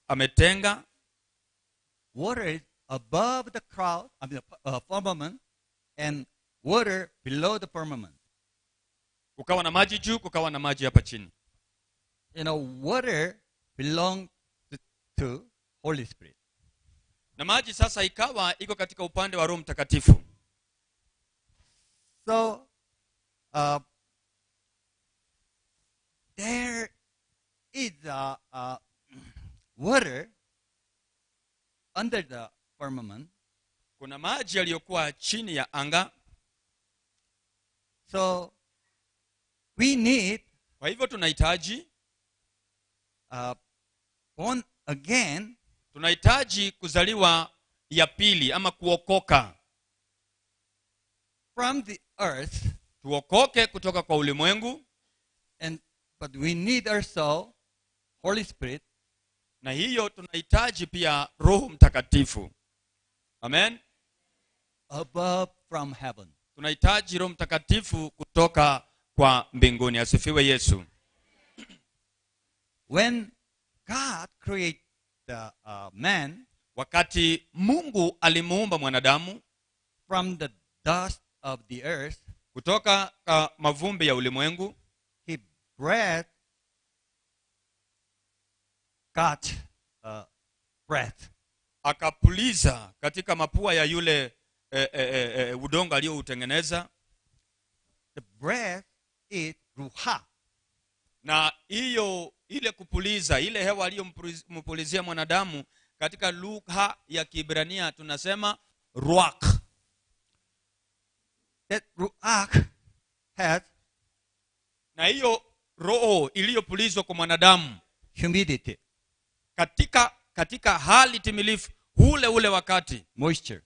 ametenga. Water is above the cloud, firmament, and water below the firmament. Kukawa na maji juu, kukawa na maji hapa chini. Water belongs to Holy Spirit. Na maji sasa ikawa iko katika upande wa Roho Mtakatifu. So there is water under the firmament. Kuna maji yaliyokuwa chini ya anga. So we need, kwa hivyo tunahitaji born again, tunahitaji kuzaliwa ya pili ama kuokoka from the earth, tuokoke kutoka kwa ulimwengu. But we need also Holy Spirit, na hiyo tunahitaji pia Roho Mtakatifu. Amen. Above from heaven. Tunahitaji Roho Mtakatifu kutoka kwa mbinguni. Asifiwe Yesu. When God created the man, wakati Mungu alimuumba mwanadamu from the dust of the earth, kutoka mavumbi ya ulimwengu, he breathed breath, akapuliza katika mapua ya yule udongo aliyoutengeneza. The breath is ruha. Na ile kupuliza, ile hewa aliyompulizia mwanadamu, katika lugha ya Kiebrania tunasema ruach. That ruach has, na hiyo roho iliyopulizwa kwa mwanadamu, humidity, katika hali timilifu ule wakati, moisture,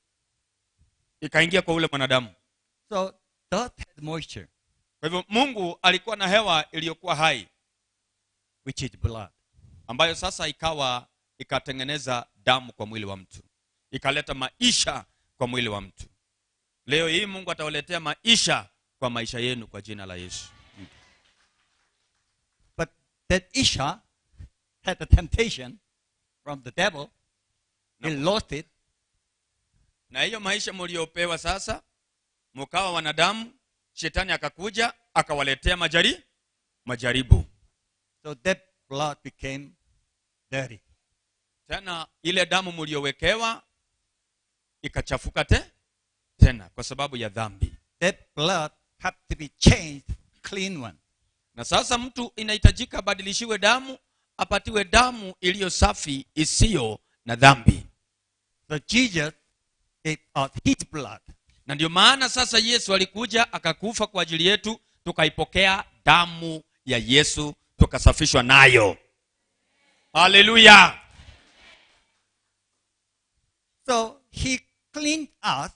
ikaingia kwa ule mwanadamu. So dust has moisture. Kwa hivyo Mungu alikuwa na hewa iliyokuwa hai, which is blood, ambayo sasa ikatengeneza damu kwa mwili wa mtu, ikaleta maisha kwa mwili wa mtu. Leo hii Mungu atawaletea maisha kwa maisha yenu kwa jina la Yesu. But that Isha had a temptation from the devil. He lost it. Na hiyo maisha mliopewa sasa, mkawa wanadamu, shetani akakuja akawaletea majaribu. So that blood became dirty. Tena ile damu mliowekewa ikachafuka tena kwa sababu ya dhambi. That blood had to be changed, clean one. Na sasa mtu inahitajika badilishiwe damu, apatiwe damu iliyo safi, isiyo na dhambi. So Jesus gave us his blood. Na ndio maana sasa Yesu alikuja akakufa kwa ajili yetu, tukaipokea damu ya Yesu, tukasafishwa nayo. Hallelujah. So he cleaned us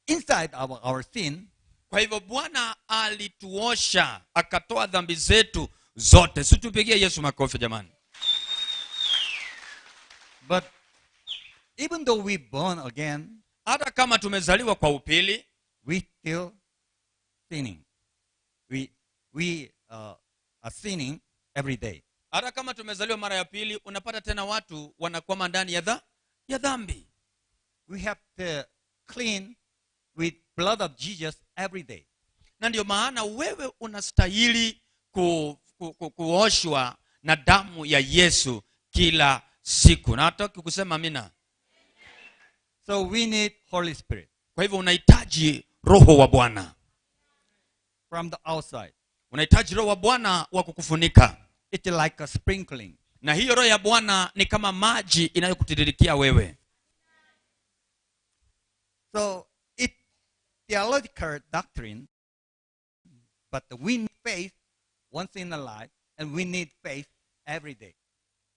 inside our sin. Kwa hivyo Bwana alituosha, akatoa dhambi zetu zote. Situpigie Yesu makofi jamani. But even though we born again, hata kama tumezaliwa kwa upili, we still sinning. We are sinning every day. Hata kama tumezaliwa mara ya pili, unapata tena watu wanakwama ndani ya dhambi. We have to clean with blood of Jesus every day. Na ndio maana wewe unastahili kuoshwa na damu ya Yesu kila siku. Na nataka kusema amina. So we need Holy Spirit. Kwa hivyo unahitaji Roho wa Bwana. From the outside. Unahitaji Roho wa Bwana wa kukufunika. It's like a sprinkling. Na hiyo Roho ya Bwana ni kama maji inayokutiririkia wewe. So it's theological doctrine, but we need faith once in a life, and we need faith every day.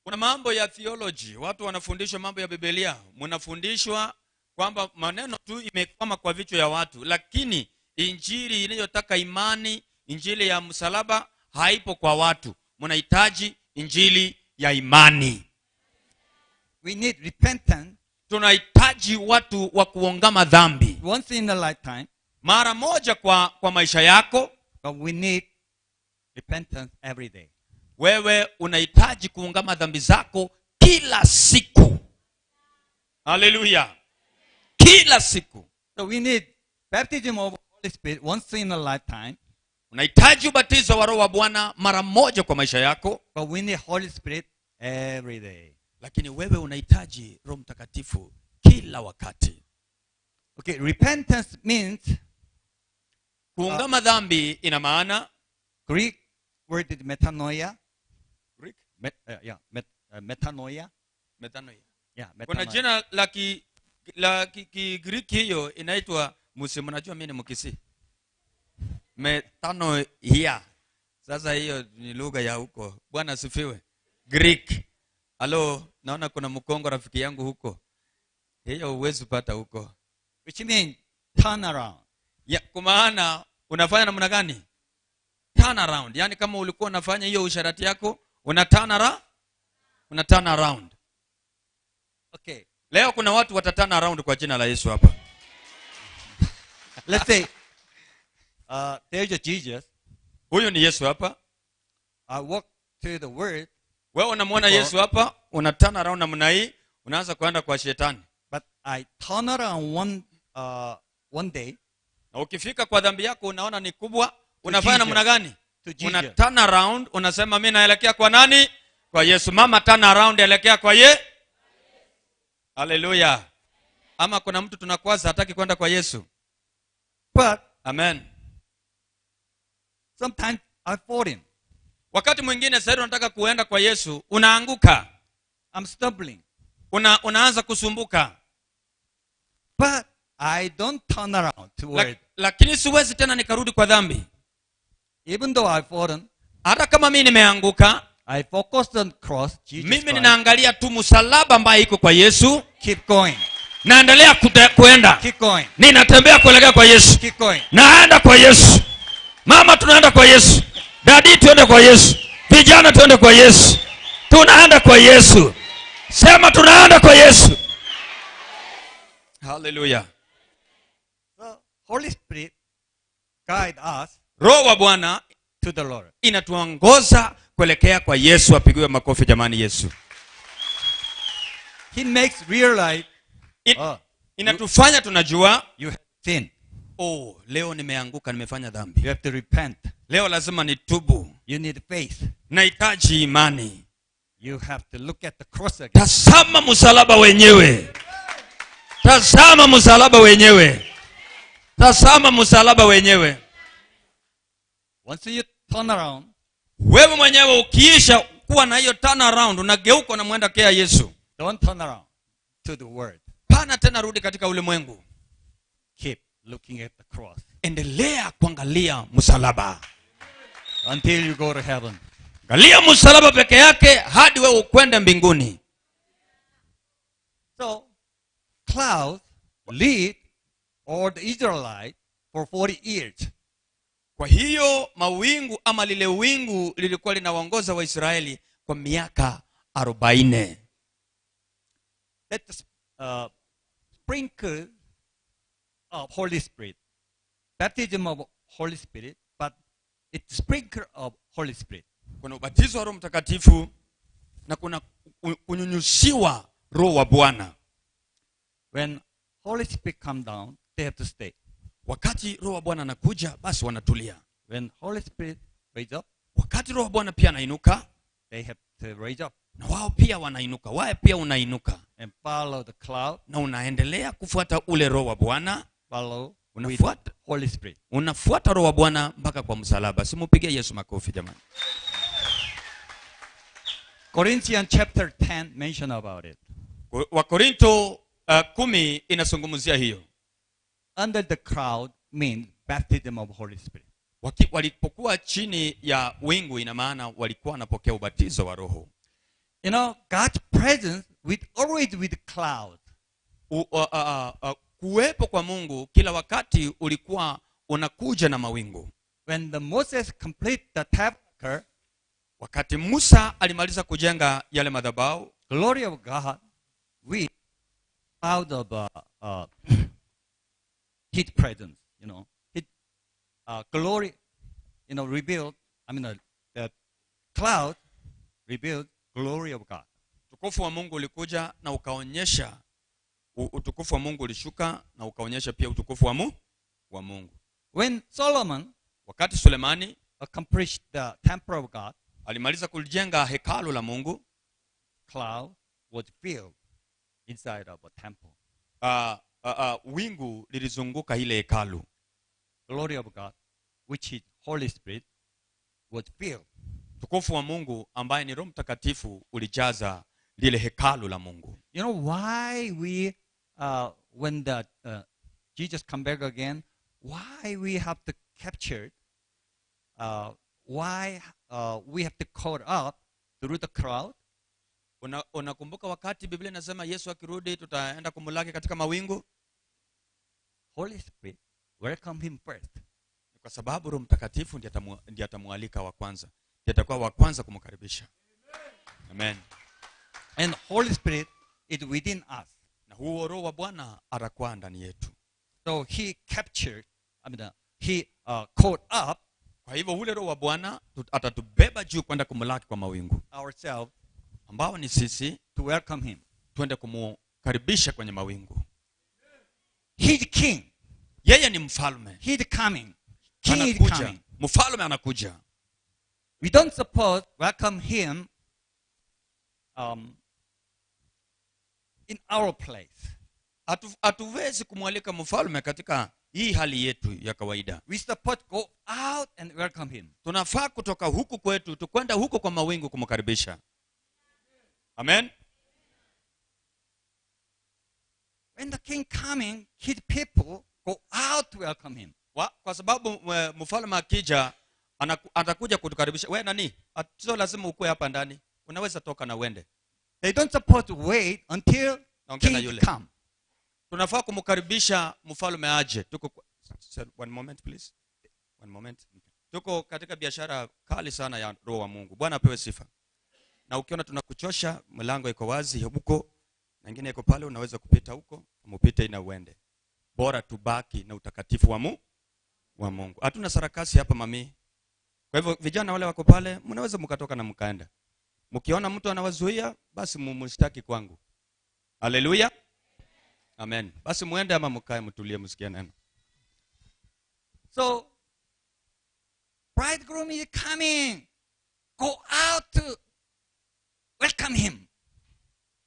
Kuna mambo ya theology, watu wanafundishwa mambo ya Biblia, mnafundishwa kwamba maneno tu imekwama kwa vichwa ya watu, lakini injili inayotaka imani, injili ya msalaba haipo kwa watu. Mnahitaji injili ya imani. We need repentance. Tunahitaji watu wa kuongama dhambi once in a lifetime, mara moja kwa maisha yako. But we need repentance every day. wewe unahitaji kuungama dhambi zako kila siku. Hallelujah. Kila siku. So we need baptism of Holy Spirit once in a lifetime. Unahitaji ubatizo wa Roho wa Bwana mara moja kwa maisha yako. But we need Holy Spirit every day. Lakini wewe unahitaji Roho Mtakatifu kila wakati. Okay, repentance means kuungama dhambi ina maana Greek word is metanoia. Greek? Metanoia. Metanoia. Yeah, metanoia. Kuna jina la Kigiriki hiyo inaitwa mnajua mimi ni Mkisi. Metanoia. Sasa hiyo ni lugha ya huko. Bwana asifiwe. Greek. Halo, naona kuna Mkongo rafiki yangu huko. Hiyo huwezi pata huko. Which means turn around. Ya, kwa maana unafanya namna gani? Turn around. Yaani kama ulikuwa unafanya hiyo usharati yako, una turn around. Okay. Leo kuna watu wataturn around kwa jina la Yesu hapa. Let's say there's a Jesus. Huyu ni Yesu hapa. I walk to the word. Wewe unamwona Yesu hapa, una turn around namna hii, unaanza kwenda kwa shetani. But I turn around one day. Na ukifika kwa dhambi yako unaona ni kubwa, unafanya namna gani? Una Jesus. turn around, unasema mimi naelekea kwa nani? Kwa Yesu. Mama, turn around, elekea kwa Hallelujah. Ama kuna mtu tunakwaza hataki kwenda kwa Yesu. But Amen. sometimes I fall in. Wakati mwingine sasa unataka kuenda kwa Yesu, unaanguka. I'm stumbling. Unaanza kusumbuka. But I don't turn around toward. Lakini siwezi tena nikarudi kwa dhambi. Even though I've fallen, hata kama mimi nimeanguka, I focus on cross, Jesus mimi Christ. ninaangalia tu msalaba ambaye iko kwa Yesu. Keep going. Naendelea kuenda. Keep going. Ninatembea kuelekea kwa Yesu. Keep going. Naenda kwa Yesu. Mama, tunaenda kwa Yesu. Dadi, tuende kwa Yesu. Vijana, tuende kwa Yesu. Tunaenda kwa Yesu. Sema tunaenda kwa Yesu. Hallelujah. So, Holy Spirit guide us Roho wa Bwana to the Lord. inatuongoza kuelekea kwa Yesu. Apigiwe makofi jamani Yesu. He makes realize Inatufanya tunajua you have sinned. Leo nimeanguka, nimefanya dhambi. You have to repent. Leo lazima nitubu. You need faith. Nahitaji imani. You have to look at the cross again. Tazama msalaba wenyewe. Tazama msalaba wenyewe. Tazama msalaba wenyewe. Once you turn around, wewe mwenyewe ukiisha kuwa na hiyo turn around, unageuka na muenda kwa Yesu. Don't turn around to the word. Pana tena rudi katika ulimwengu. Keep looking at the cross. Endelea kuangalia msalaba Until you go to heaven. Angalia msalaba peke yake hadi wewe ukwende mbinguni. So, clouds lead all the Israelites for 40 years. Kwa hiyo mawingu ama lile wingu lilikuwa linawaongoza Waisraeli kwa miaka 40. That's sprinkle of Holy Spirit. Baptism of Holy Spirit, but it's sprinkle of Holy Spirit. Kuna ubatizo wa Roho Mtakatifu na kuna kunyunyusiwa Roho wa Bwana. When Holy Spirit come down, they have to stay. Wakati Roho wa Bwana anakuja, basi wanatulia. When Holy Spirit raise up, wakati Roho wa Bwana pia anainuka, they have to raise up. Na wao pia wanainuka. Wao pia unainuka. And follow the cloud. Na unaendelea kufuata ule Roho wa Bwana. Follow unafuata Holy Spirit. Unafuata Roho wa Bwana mpaka kwa msalaba. Simupige Yesu makofi jamani. Corinthians chapter 10 mention about it. Wakorinto 10 inazungumzia hiyo. Under the cloud means baptism of Holy Spirit. Walipokuwa chini ya wingu ina maana walikuwa wanapokea ubatizo wa Roho. You know, God's presence always with clouds. Kuwepo kwa Mungu kila wakati ulikuwa unakuja na mawingu. When the Moses complete the tabernacle, wakati Musa alimaliza kujenga yale madhabahu, glory of God with cloud of His presence, you know, His glory, you know, revealed. I mean, the cloud revealed glory of God. Utukufu wa Mungu ulikuja na ukaonyesha, utukufu wa Mungu ulishuka na ukaonyesha pia utukufu wa Mungu. When Solomon, wakati Sulemani accomplished the temple of God, alimaliza kujenga hekalu la Mungu, cloud was filled inside of a temple. Wingu lilizunguka ile hekalu. Glory of God, which is Holy Spirit, was filled. Utukufu wa Mungu ambaye ni Roho Mtakatifu ulijaza lile hekalu la Mungu. You know why we, when the Jesus come back again, why we have to capture, why we have to caught up through the crowd? Unakumbuka wakati Biblia inasema Yesu akirudi tutaenda kumulaki katika mawingu? Holy Spirit welcome him first. Kwa sababu Roho Mtakatifu ndiye atamualika wa kwanza. Ndiye atakuwa wa kwanza kumkaribisha. Amen. And Holy Spirit is within us. Na huo Roho wa Bwana atakuwa ndani yetu. So he captured, he caught up. Kwa hivyo ule Roho wa Bwana atatubeba juu kwenda kumulaki kwa mawingu. Ourselves, ambao ni sisi, to welcome him. Twende kumkaribisha kwenye mawingu. He is king. Yeye ni mfalme. He is coming. King is coming. Mfalme anakuja. We don't suppose welcome him in our place. Hatuwezi kumwalika mfalme katika hii hali yetu ya kawaida. We suppose go out and welcome him. Tunafaa kutoka huku kwetu tukwenda huko kwa mawingu kumkaribisha. Amen. When the king coming, his people go out to welcome him. Kwa sababu mfalme akija atakuja kutukaribisha. Wewe nani? Sio lazima ukue hapa ndani. Unaweza toka na uende. They don't suppose to wait until king come. Tunafaa kumkaribisha mfalme aje. One moment please. One moment. Tuko katika biashara kali sana ya Roho wa Mungu. Bwana apewe sifa. Na ukiona tunakuchosha, mlango iko wazi huko, na nyingine iko pale, unaweza kupita huko, umupite ina uende. Bora tubaki na utakatifu wa Mungu. Hatuna sarakasi hapa mami. Kwa hivyo vijana wale wako pale, mnaweza mkatoka na mkaenda. Mkiona mtu anawazuia, basi mumshtaki kwangu. Haleluya. Amen. Basi muende ama mkae mtulie msikie neno. So bridegroom is coming. Go out to welcome him.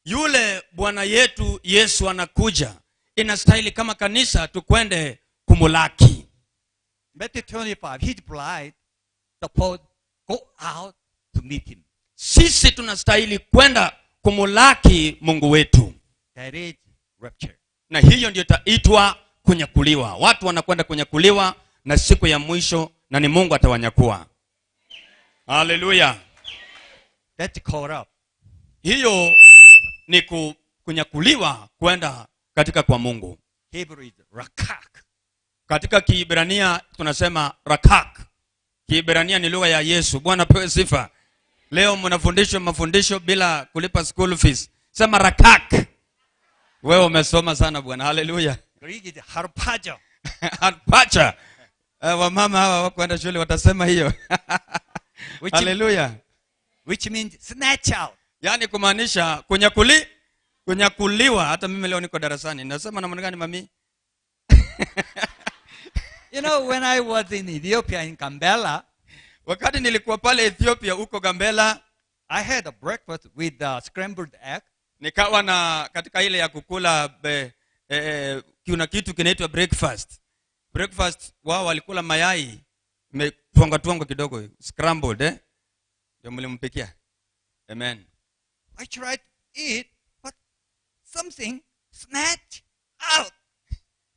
Yule Bwana yetu Yesu anakuja. Inastahili kama kanisa tukwende kumulaki. Matthew 25, his bride supposed go out to meet him. Sisi tunastahili kwenda kumulaki Mungu wetu. That is rapture. Na hiyo ndio itaitwa kunyakuliwa. Watu wanakwenda kunyakuliwa na siku ya mwisho, na ni Mungu atawanyakua. Haleluya. That's caught up. Hiyo ni kunyakuliwa kwenda katika kwa Mungu. Hebrew is rakak. Katika Kiebrania tunasema rakak. Kiebrania ni lugha ya Yesu. Bwana pewe sifa. Leo mnafundishwa mafundisho bila kulipa school fees. Sema rakak. Wewe umesoma sana bwana. Haleluya. Greek is harpaja. Harpaja. Wamama hawa wakwenda shule watasema hiyo. Haleluya. Which means snatch out. Yaani kumaanisha kunyakuliwa. Hata mimi leo niko darasani. Nasema namna gani mami? You know, when I was in Ethiopia in Gambela, wakati nilikuwa pale Ethiopia huko Gambela, I had a breakfast with scrambled egg. Nikawa na katika ile ya kukula kuna kitu kinaitwa breakfast. Breakfast wao walikula mayai imetwangwa kidogo, scrambled ndio mlimpikia. Amen. I tried to eat, but something snatched out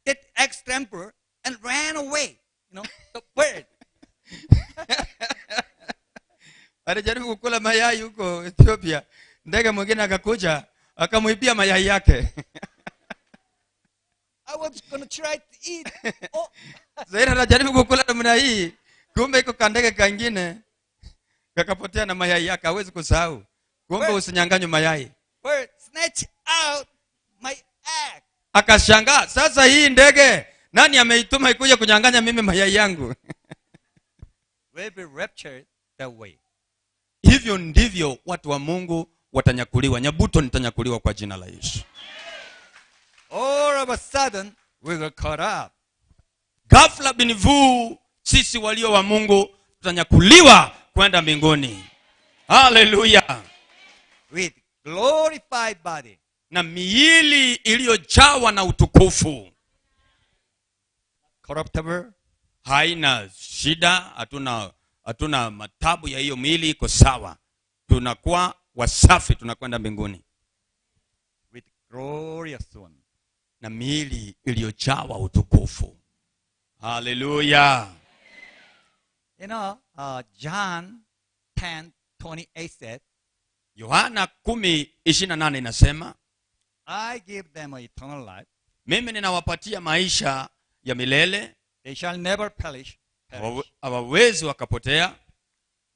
that egg scrambled and ran away. You know, the bird. Alijaribu kukula mayai huko Ethiopia. Ndege mwingine akakuja akamuibia mayai yake. I was going to try to eat. Oh. Zaira anajaribu kukula namna hii, kumbe iko kandege kingine kakapotea na mayai yake, hawezi kusahau. Kumbe usinyang'anywe mayai. Bird snatched out my egg. Akashangaa, sasa hii ndege nani ameituma ikuja kunyang'anya mimi mayai yangu? Will be raptured that way. hivyo ndivyo watu wa Mungu watanyakuliwa. Nyabuto nitanyakuliwa kwa jina la Yesu. All of a sudden, we were caught up. Ghafla binivu, sisi walio wa Mungu tutanyakuliwa kwenda mbinguni. Hallelujah. With glorified body. Na miili iliyojawa na utukufu. Corruptible. Haina shida, hatuna matabu ya hiyo miili, iko sawa. Tunakuwa wasafi, tunakwenda mbinguni. With glorious one. Na miili iliyojawa utukufu. Hallelujah. You know, John 10:28 said, Yohana 10:28 inasema, I give them eternal life. mimi ninawapatia maisha ya milele. They shall never perish. Hawawezi wakapotea.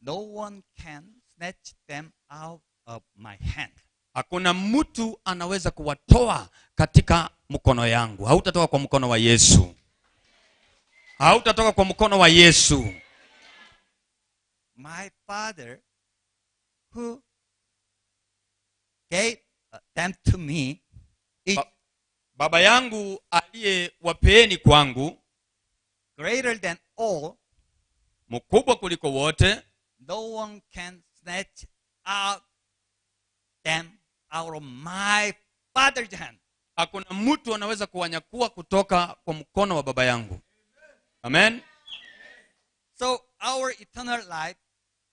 No one can snatch them out of my hand. Hakuna mtu anaweza kuwatoa katika mkono yangu. Hautatoka kwa mkono wa Yesu. Hautatoka kwa mkono wa Yesu. My Father who gave them to me is Baba yangu aliyewapeeni kwangu, greater than all. mkubwa kuliko wote. No one can snatch them out of my Father's hand. Hakuna mtu anaweza kuwanyakua kutoka kwa mkono wa baba yangu. Amen. So our eternal life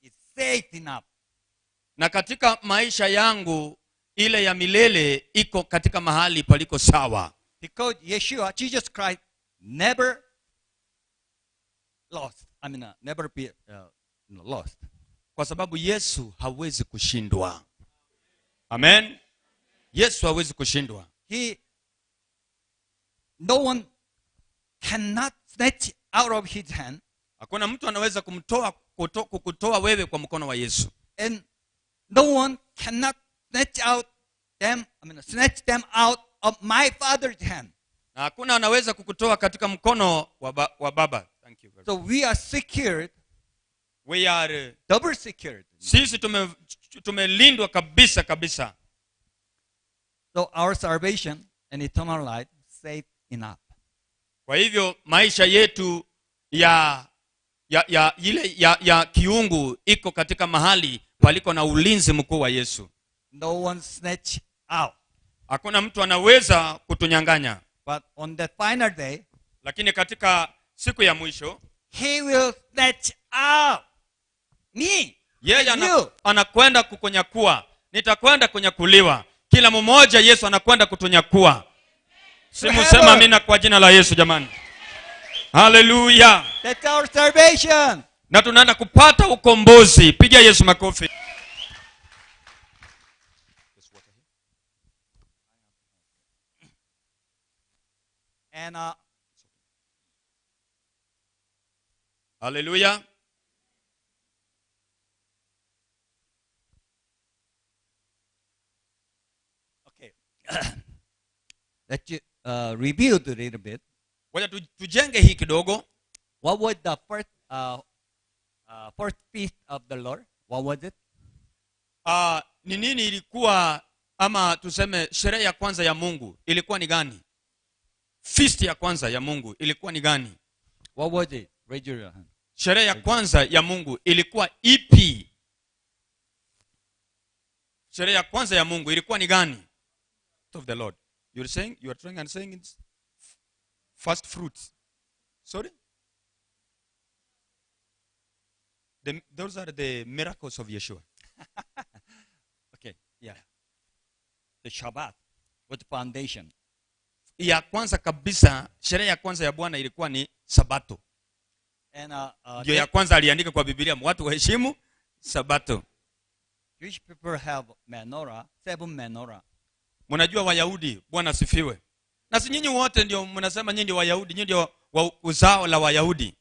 is safe enough. Na katika maisha yangu ile ya milele iko katika mahali paliko sawa. Because Yeshua, Jesus Christ, never lost. Never be lost. Kwa sababu Yesu hawezi kushindwa. Amen. Yesu hawezi kushindwa. No one cannot snatch out of his hand. Hakuna mtu anaweza kukutoa wewe kwa mkono wa Yesu. And no one cannot snatch them out of my Father's hand. Na hakuna anaweza kukutoa katika mkono wa baba. Thank you. So we are secured. We are double secured. Sisi tumelindwa kabisa kabisa. So our salvation and eternal life safe enough. Kwa hivyo maisha yetu ya kiungu iko katika mahali paliko na ulinzi mkuu wa Yesu. No one snatch out. Hakuna mtu anaweza kutunyang'anya. But on the final day, lakini katika siku ya mwisho, he will snatch out me. Yeye anakwenda kukunyakua. Nitakwenda kunyakuliwa. Kila mmoja Yesu anakwenda kutunyakua. Simusema amina kwa jina la Yesu jamani. Hallelujah. That's our salvation. Na tunaenda kupata ukombozi. Pigia Yesu makofi. And Hallelujah. Okay. Let's review a little bit. Wacha tujenge hii kidogo. What was the first feast of the Lord? What was it? Ni nini ilikuwa, ama tuseme sherehe ya kwanza ya Mungu ilikuwa ni gani? Feast ya kwanza ya Mungu ilikuwa ni gani? What was it? Raise your hand. Sherehe ya kwanza ya Mungu ilikuwa ipi? Sherehe ya kwanza ya Mungu ilikuwa ni gani? Of the Lord. You are trying and saying it's first fruits. Sorry? Those are the miracles of Yeshua. Okay, yeah. The Shabbat was the foundation. Ya kwanza kabisa, sherehe ya kwanza ya Bwana ilikuwa ni Sabato. And ndio ya kwanza aliandika kwa Biblia, watu waheshimu Sabato. Jewish people have menorah, 7 menorah. Mnajua Wayahudi, Bwana asifiwe. Na si nyinyi wote ndio mnasema nyinyi ndio Wayahudi, nyinyi ndio uzao la Wayahudi.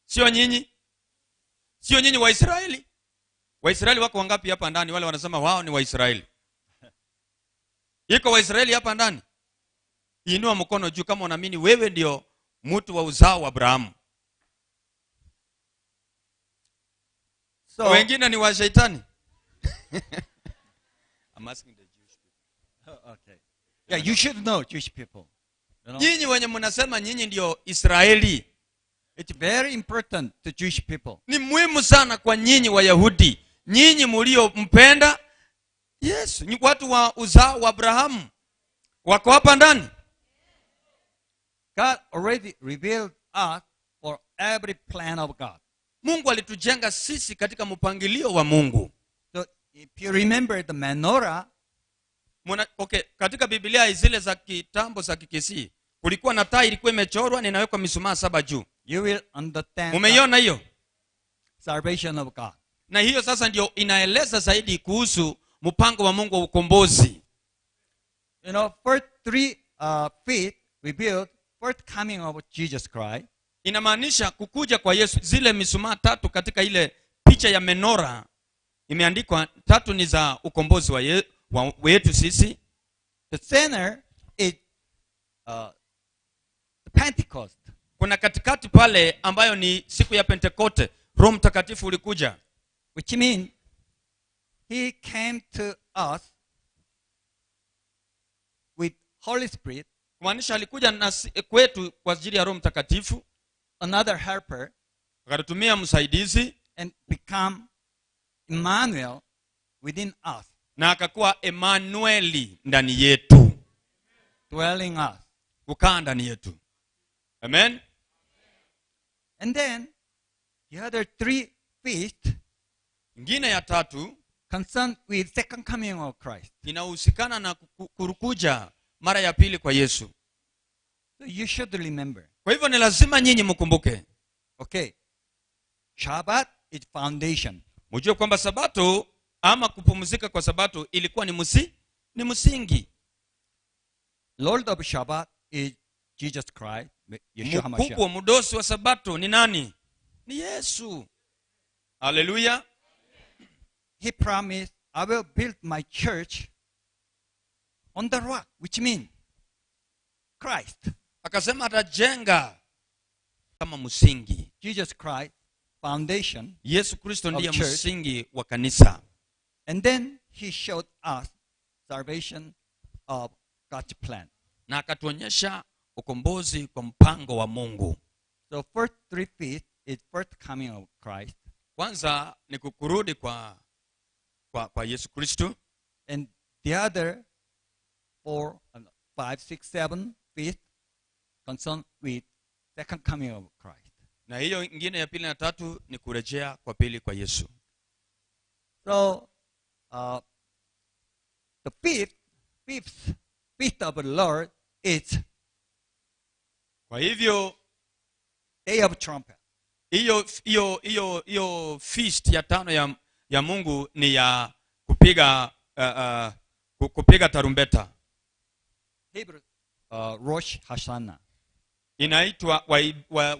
Sio nyinyi? Sio nyinyi Waisraeli? Waisraeli wako wangapi hapa ndani wale wanasema wao ni Waisraeli? Iko Waisraeli hapa ndani? Inua mkono juu kama unaamini wewe ndio mtu wa uzao wa Abrahamu. So wengine ni wa shetani. I'm asking the Jewish people. Oh, okay. Yeah, you should know Jewish people. You know? Nyinyi wenye mnasema nyinyi ndio Israeli. It's very important to Jewish people. Ni muhimu sana kwa nyinyi Wayahudi. Nyinyi mliompenda Yesu, ni watu wa uzao wa Abrahamu. Wako hapa ndani. God already revealed us for every plan of God. Mungu alitujenga sisi katika mpangilio wa Mungu. So if you remember the menorah, katika Biblia zile za kitambo za Kikisii, kulikuwa na taa ilikuwa imechorwa na inawekwa mishumaa 7 juu. You will understand. Umeiona hiyo? Salvation of God. Na hiyo sasa ndio inaeleza zaidi kuhusu mpango wa Mungu wa ukombozi. You know, first 3 feet revealed first coming of Jesus Christ. Inamaanisha kukuja kwa Yesu. Zile mishumaa 3 katika ile picha ya menora imeandikwa 3 ni za ukombozi wetu sisi. The center is the Pentecost. Kuna katikati pale ambayo ni siku ya Pentekoste, Roho Mtakatifu ulikuja. Which means he came to us with Holy Spirit. Kumaanisha alikuja na kwetu kwa ajili ya Roho Mtakatifu. Another helper. Akatumia msaidizi. And become Emmanuel within us. Na akakuwa Emanueli ndani yetu. Dwelling us. Kukaa ndani yetu. Amen. And then the other 3 feasts, ingine ya 3, concerned with second coming of Christ. Inahusikana na kurukuja mara ya pili kwa Yesu. So you should remember. Kwa hivyo ni lazima nyinyi mkumbuke. Okay. Shabbat is foundation. Mjue kwamba Sabato ama kupumzika kwa Sabato ilikuwa ni msingi. Lord of Shabbat is Jesus Christ, Yeshua HaMashiach. Mkubwa mdosi wa Sabato ni nani? Ni Yesu. Hallelujah. He promised, I will build my church on the rock, which means Christ. Akasema atajenga kama msingi. Jesus Christ, foundation. Yesu Kristo ndiye msingi wa kanisa. And then he showed us salvation of God's plan. Na akatuonyesha ukombozi kwa mpango wa Mungu. So first 3 feet is first coming of Christ. Kwanza ni kukurudi kwa Yesu Kristo. And the other 4, 5, 6, 7 feet concerned with second coming of Christ. Na hiyo ingine ya pili na 3 ni kurejea kwa pili kwa Yesu. So the fifth feast of the Lord is kwa hivyo Day of Trumpet. Hiyo feast ya 5 ya Mungu ni ya kupiga tarumbeta. Hebrew Rosh Hashanah. Inaitwa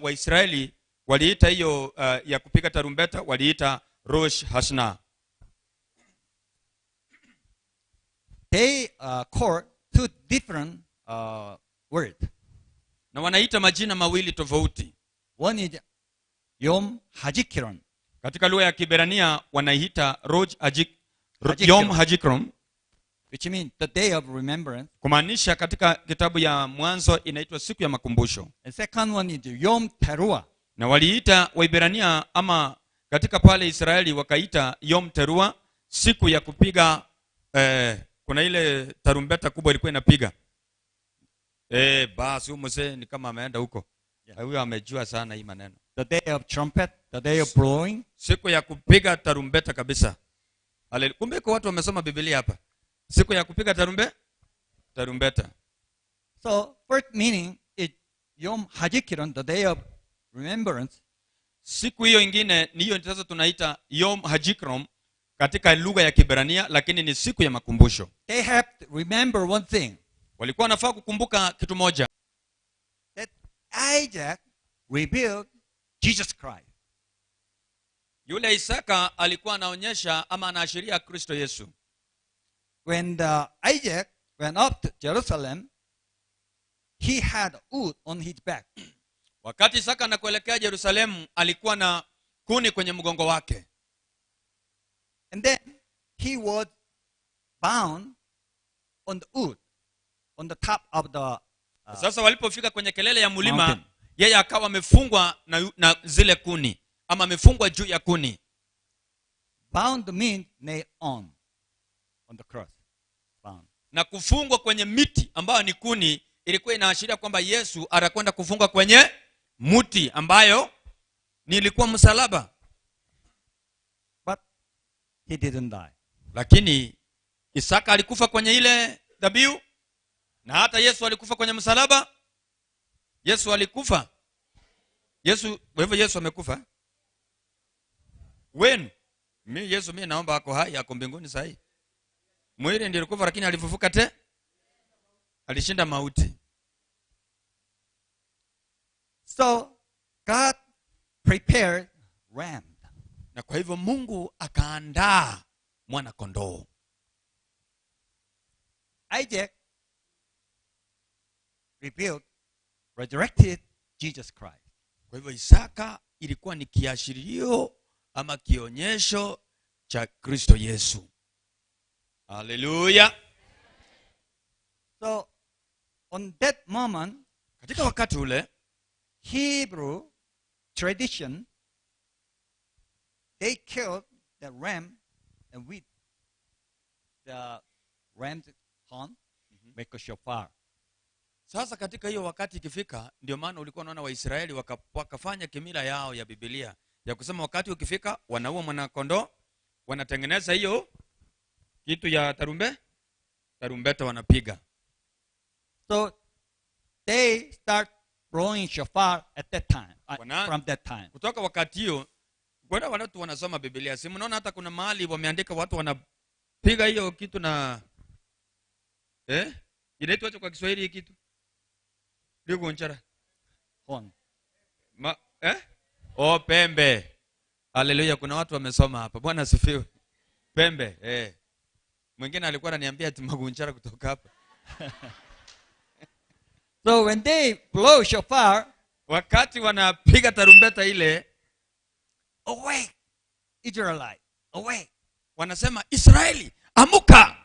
Waisraeli waliita hiyo ya kupiga tarumbeta waliita Rosh Hashanah. They call 2 different words. Na wanaita majina mawili tofauti. One is Yom Hajikron. Katika lugha ya Kiebrania wanaita Yom Hajikron, which means the day of remembrance. Kumaanisha katika kitabu ya Mwanzo inaitwa siku ya makumbusho. And second one is Yom Teruah. Na waliita Waebrania ama katika pale Israeli wakaita Yom Teruah, siku ya kupiga kuna ile tarumbeta kubwa ilikuwa inapiga. Basi huyo mzee ni kama ameenda huko. Huyo amejua sana hii maneno. The day of trumpet, the day of blowing. Siku ya kupiga tarumbeta kabisa. Haleluya. Kumbe kwa watu wamesoma Biblia hapa. Siku ya kupiga tarumbeta. So first meaning is Yom Hajikron, the day of remembrance. Siku hiyo ingine ni hiyo sasa tunaita Yom Hajikron katika lugha ya Kiebrania, lakini ni siku ya makumbusho. They have to remember one thing. Walikuwa wanafaa kukumbuka kitu moja. That Isaac revealed Jesus Christ. Yule Isaka alikuwa anaonyesha ama anaashiria Kristo Yesu. When Isaac went up to Jerusalem, he had wood on his back. Wakati Isaka anakuelekea Yerusalemu alikuwa na kuni kwenye mgongo wake. And then he was bound on the wood, on the top of the sasa walipofika kwenye kelele ya mlima mountain. yeye akawa amefungwa na zile kuni ama amefungwa juu ya kuni. Bound means nailed on the cross. Bound. Na kufungwa kwenye miti ambayo ni kuni ilikuwa inaashiria kwamba Yesu atakwenda kufungwa kwenye mti ambayo nilikuwa msalaba. But he didn't die. Lakini Isaka alikufa kwenye ile dhabihu, na hata Yesu alikufa kwenye msalaba. Yesu alikufa. Wewe Yesu amekufa. When? Yesu naomba ako hai, ako mbinguni sasa hivi. Mwili ndiye alikufa lakini alifufuka te. Alishinda mauti. So God prepared ram. Na kwa hivyo Mungu akaandaa mwana kondoo. Isaac resurrected Jesus Christ. Kwa hivyo Isaka ilikuwa ni kiashirio ama kionyesho cha Kristo Yesu. Hallelujah. So on that moment, katika wakati ule, Hebrew tradition, they killed the ram, and with the ram's horn make a shofar. Sasa katika hiyo wakati ikifika, ndio maana ulikuwa unaona Waisraeli wakafanya kimila yao ya Biblia ya kusema wakati ukifika wanaua mwana kondoo, wanatengeneza hiyo kitu ya tarumbeta wanapiga. So they start blowing shofar at that time. From that time. Kutoka wakati hiyo, kwa watu wanasoma Biblia, si mnaona hata kuna mahali wameandika watu wanapiga hiyo kitu na inaitwa kwa Kiswahili hii kitu? Ndio gonchara. Horn. Pembe. Haleluya, kuna watu wamesoma hapa. Bwana asifiwe. Pembe. Mwingine alikuwa ananiambia ati magunchara kutoka hapa. So when they blow shofar, wakati wanapiga tarumbeta ile, awake Israelite, awake. Wanasema Israeli, amuka.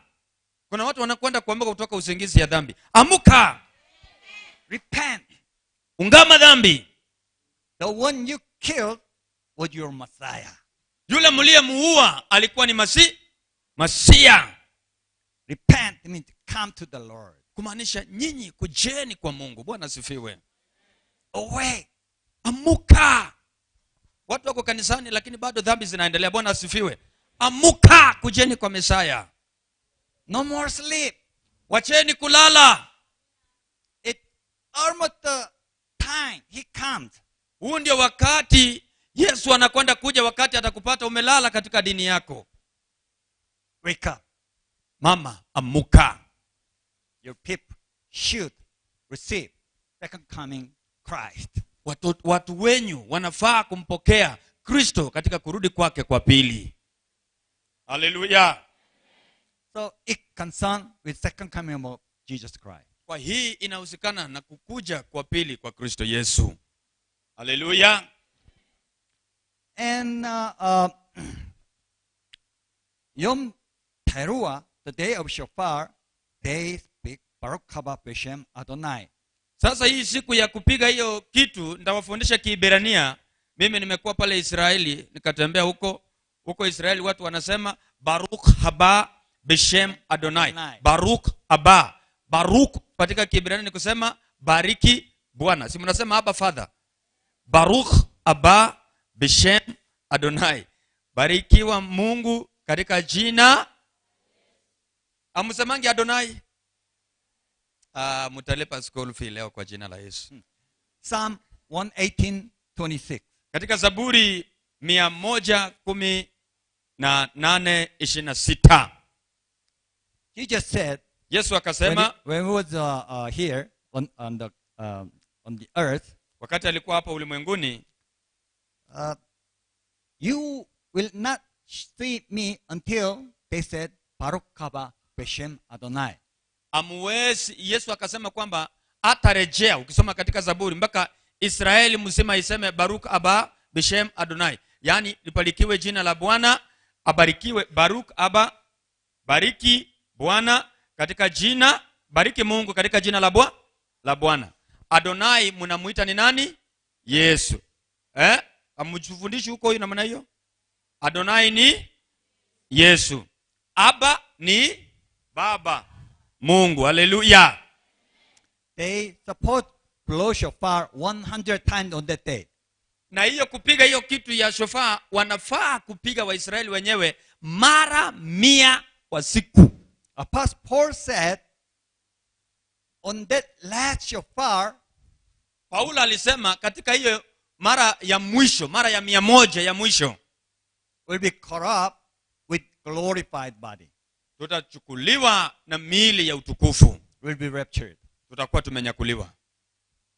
Kuna watu wanakwenda kuamka kutoka usingizi ya dhambi. Amuka. Repent. Ungama dhambi. The one you killed was your Messiah. Yule mliyemuua alikuwa ni Masia. Repent means come to the Lord. Kumaanisha nyinyi kujeni kwa Mungu. Bwana asifiwe. Awake. Amuka. Watu wako kanisani lakini bado dhambi zinaendelea. Bwana asifiwe. Amuka, kujeni kwa Messiah. No more sleep. Wacheni kulala. It almost the time he comes. Huu ndio wakati Yesu anakwenda kuja, wakati atakupata umelala katika dini yako. Wake up. Mama, amuka. Your people should receive second coming Christ. Watu wenyu wanafaa kumpokea Kristo katika kurudi kwake kwa pili. Hallelujah. So it concerns with second coming of Jesus Christ. Kwa hii inahusikana na kukuja kwa pili kwa Kristo Yesu. Hallelujah. And Yom Teruah, the day of Shofar, they speak Baruch haba Beshem Adonai. Sasa hii siku ya kupiga hiyo kitu nitawafundisha Kiebrania. Mimi nimekuwa pale Israeli, nikatembea huko Israeli, watu wanasema Baruch haba Beshem Adonai. Baruch haba. Baruch katika Kiebrania ni kusema bariki Bwana. Si mnasema Abba Father? Baruch haba Beshem Adonai. Barikiwa Mungu katika jina. Amusemangi Adonai? Mutalipa school fee leo kwa jina la Yesu. Psalm 118:26. Katika Zaburi 118:26. He just said, Yesu akasema, when he was here on the earth, wakati alikuwa hapa ulimwenguni, you will not see me until they said Baruch haba Beshem Adonai. Amuwezi, Yesu akasema kwamba atarejea, ukisoma katika Zaburi, mpaka Israeli mzima iseme Baruch haba Beshem Adonai. Yani libarikiwe jina la Bwana, abarikiwe Baruch haba Bariki Bwana katika jina, bariki Mungu katika jina la Bwana. Adonai mnamuita ni nani? Yesu. Amjufundishi huko hiyo namna hiyo. Adonai ni Yesu. Abba ni Baba. Mungu. Haleluya. They support blow shofar 100 times on that day. Na hiyo kupiga hiyo kitu ya shofar wanafaa kupiga Waisraeli wenyewe mara 100 kwa siku. Apostle Paul said, on that last shofar, Paulo alisema katika hiyo mara ya mwisho, mara ya 100 ya mwisho, will be caught up with glorified body. Tutachukuliwa na miili ya utukufu. Will be raptured. Tutakuwa tumenyakuliwa.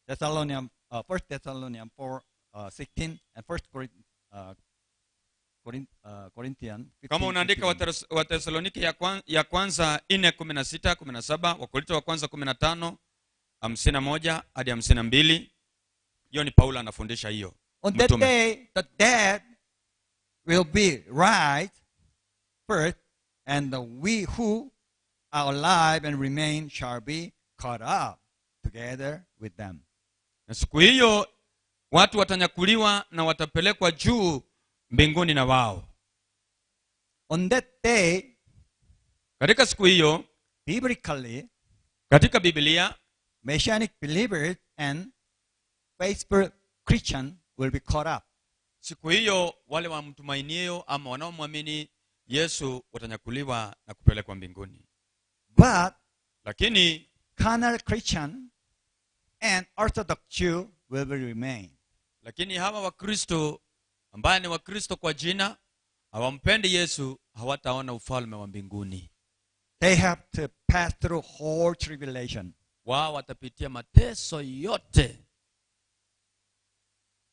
1 Thessalonians 4:16 and 1 Corinthians 15. Kama unaandika wa Thessalonike ya kwanza 4:16, 17, wa Korinto wa kwanza 15, 51 hadi 52. Hiyo ni Paulo anafundisha hiyo. On that day the dead will be raised first, and we who are alive and remain shall be caught up together with them. Na siku hiyo watu watanyakuliwa na watapelekwa juu mbinguni na wao. On that day, katika siku hiyo, biblically, katika Biblia, Messianic believers and faithful Christians will be caught up. Siku hiyo wale wamtumainio ama wanaomwamini Yesu watanyakuliwa na kupelekwa mbinguni. But lakini carnal Christian and Orthodox Jew will remain. Lakini hawa Wakristo ambao ni Wakristo kwa jina hawampendi Yesu hawataona ufalme wa mbinguni. They have to pass through whole tribulation. Wao watapitia mateso yote.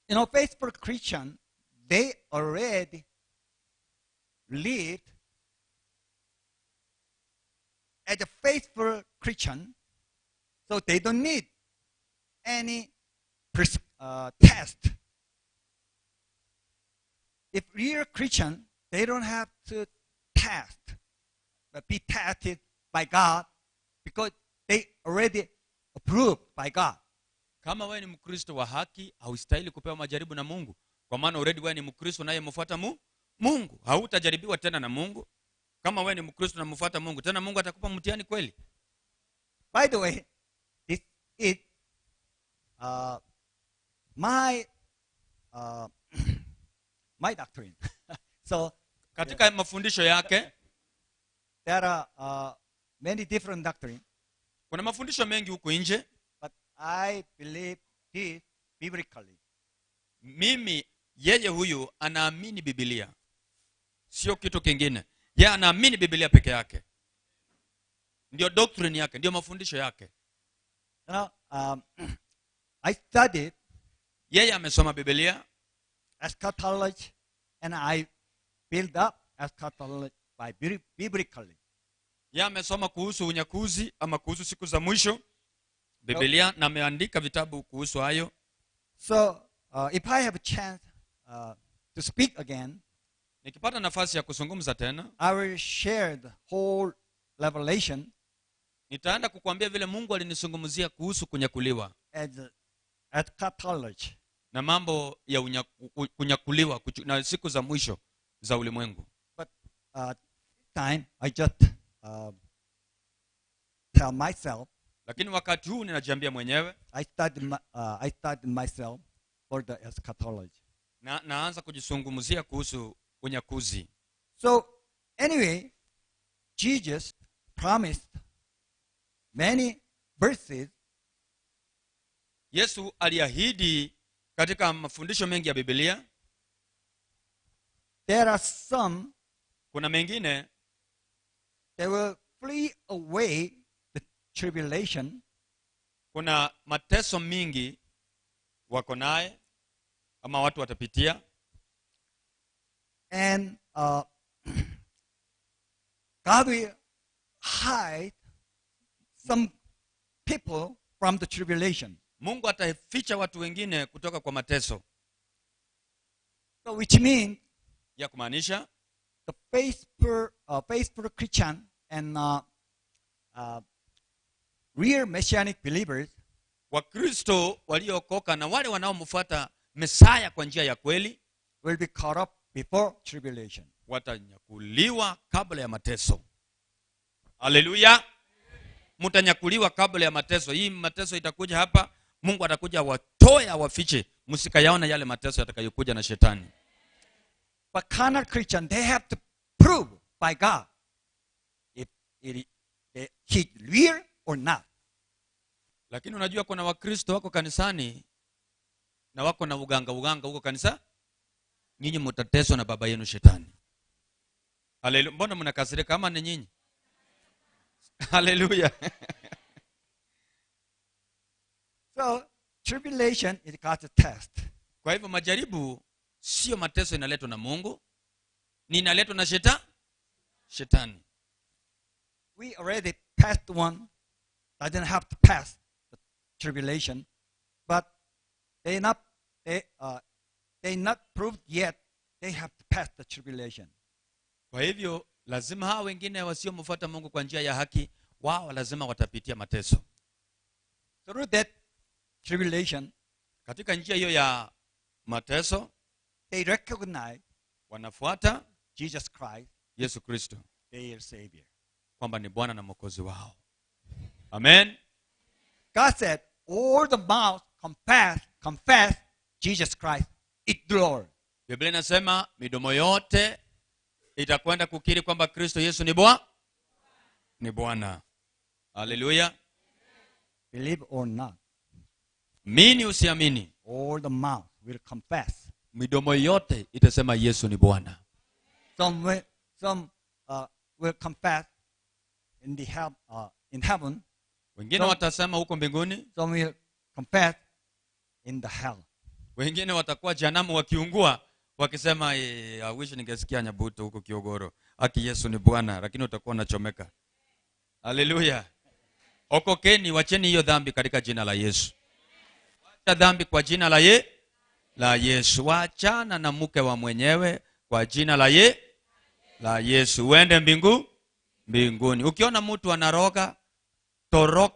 You know, faithful Christian, they already lived as a faithful Christian, so they don't need any test. If real Christian, they don't have to test, but be tested by God, because they already approved by God. Kama wewe ni Mkristo wa haki, haustahili kupewa majaribu na Mungu. Kwa maana already wewe ni Mkristo naye mfuata Mungu. Hautajaribiwa tena na Mungu. Kama wewe ni Mkristo na mfuata Mungu, tena Mungu atakupa mtihani kweli? By the way, this is my doctrine. So katika mafundisho yake there are many different doctrines. Kuna mafundisho mengi huko nje. But I believe this biblically. Mimi yeye huyu anaamini Biblia. Sio kitu kingine. Yeye anaamini Biblia peke yake. Ndio doctrine yake, ndio mafundisho yake. You know, I studied yeye amesoma Biblia eschatology, and I build up eschatology by biblically. Yeye amesoma kuhusu unyakuzi ama kuhusu siku za mwisho Biblia, na ameandika vitabu kuhusu hayo. So if I have a chance to speak again, nikipata nafasi ya kuzungumza tena, I will share the whole revelation. Nitaenda kukuambia vile Mungu alinizungumzia kuhusu kunyakuliwa As eschatology. Na mambo ya kunyakuliwa na siku za mwisho za ulimwengu. But time I just tell myself. Lakini wakati huu ninajiambia mwenyewe. I studied myself for the eschatology. Naanza kujizungumzia kuhusu unyakuzi. So anyway, Jesus promised many verses. Yesu aliahidi katika mafundisho mengi ya Biblia. There are some, kuna mengine, they will flee away the tribulation. Kuna mateso mingi wako naye ama watu watapitia. And God will hide some people from the tribulation. Mungu ataficha watu wengine kutoka kwa mateso. So which means ya kumaanisha the faithful Christian and real messianic believers Wakristo waliokoka na wale wanaomfuata Mesaya kwa njia ya kweli will be caught up before tribulation. Watanyakuliwa kabla ya mateso. Haleluya. Mtanyakuliwa kabla ya mateso. Hii mateso itakuja hapa, Mungu atakuja watoe awafiche, msikayaona yale mateso yatakayokuja na shetani. But carnal Christian, they have to prove by God if he's real or not. Lakini unajua kuna Wakristo wako kanisani na wako na uganga huko kanisa, nyinyi mtateswa na baba yenu shetani. Haleluya. Mbona mnakasirika kama ni nyinyi? Haleluya. So, tribulation is God's test. Kwa hivyo majaribu sio mateso inaletwa na Mungu, ni inaletwa na shetani. We already passed one. I didn't have to pass the tribulation, but they not proved yet. They have to pass the tribulation. Kwa hivyo lazima hao wengine wasiomfuata Mungu kwa njia ya haki, wao lazima watapitia mateso. Through that tribulation, katika njia hiyo ya mateso, they recognize wanafuata Jesus Christ, Yesu Kristo, their Savior, kwamba ni Bwana na Mwokozi wao. Amen. God said, all the mouths confess Jesus Christ is Lord. Biblia inasema midomo yote itakwenda kukiri kwamba Kristo Yesu ni Bwana. Haleluya. Believe or not, Mini usiamini, all the mouth will confess. Midomo yote itasema Yesu ni Bwana. Some will confess in heaven. Wengine watasema huko mbinguni. Some will confess in the hell. Wengine watakuwa jehanamu wakiungua wakisema I wish ningesikia Nyabuto huko Kiogoro. Aki Yesu ni Bwana, lakini utakuwa unachomeka. Haleluya. Okokeni, wacheni hiyo dhambi katika jina la Yesu. Wacha dhambi kwa jina la Yesu. Wachana na mke wa mwenyewe kwa jina la Yesu. Uende mbinguni. Ukiona mtu anaroga, toroka.